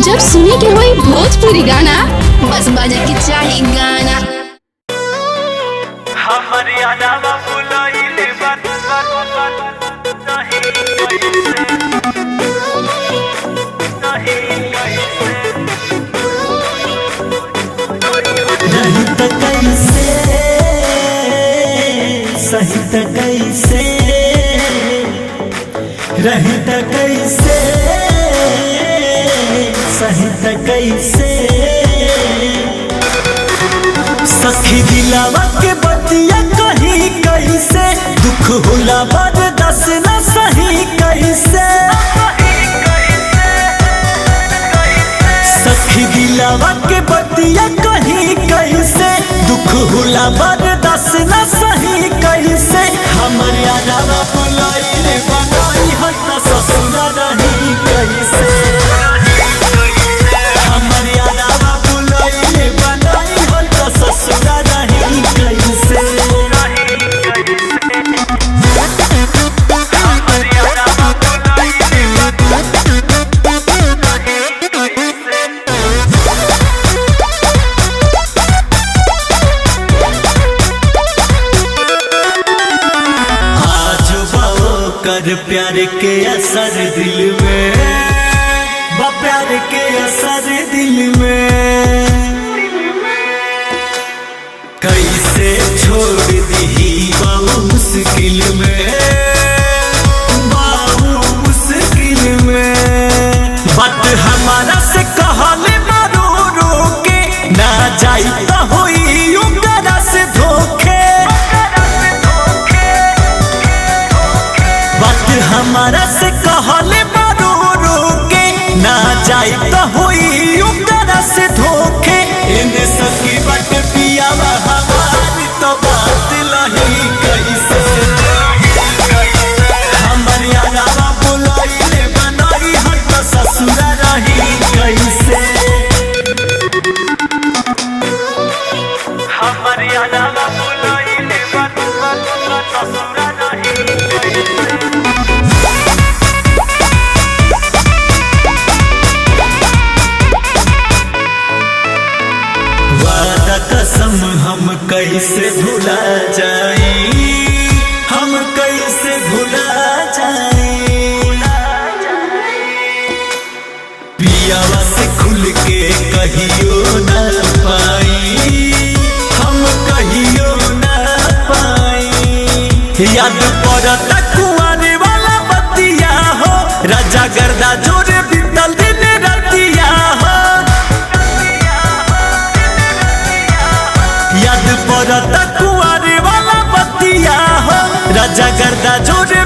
जब सुने के होई भोजपुरी गाना बस बजे के चाही गाना। हमर यादवा फुलइले बात नहीं तो कैसे सही तो कैसे रही तो कैसे सही तो कैसे सखी दिलावा के बतिया कहीं कैसे दुख होला बर्दाश्त न सही कैसे सखी दिलावा के बतिया कहीं कैसे दुख होला बर्दाश्त न सही कैसे हमर यादवा फुलइले बनाई हट ससुरा रही कैसे हमर यादवा फुलइले बनाई हट ससुरा रही कैसे कर प्यार के असर दिल में प्यार के असर दिल में कैसे छोड़ दी बाबू मुश्किल में बाबू मुश्किल में बात हमारा से कहले मारो रोके ना जाई तो होई उनका से धोखे हमारा से कहले मारो रोके ना जाई तो होई उनका से धोखे इन्हें सकी बट पिया हमारी तो बात लही कैसे हमर यादवा बुलाइले बनाई हट ससुरा रही कैसे हमर यादवा फुलइले बात ससुरा नहीं कसम हम कैसे भुला जाई हम कैसे भुला जाई पियावा से खुल के कहियो न पाई हम कहियो न पाई याद पड़त कुआरे वाला बतिया हो राजा गर्दा जोरे बीतल दिन रतिया हो याद पड़त कुआरे वाला बतिया हो राजा गर्दा जोरे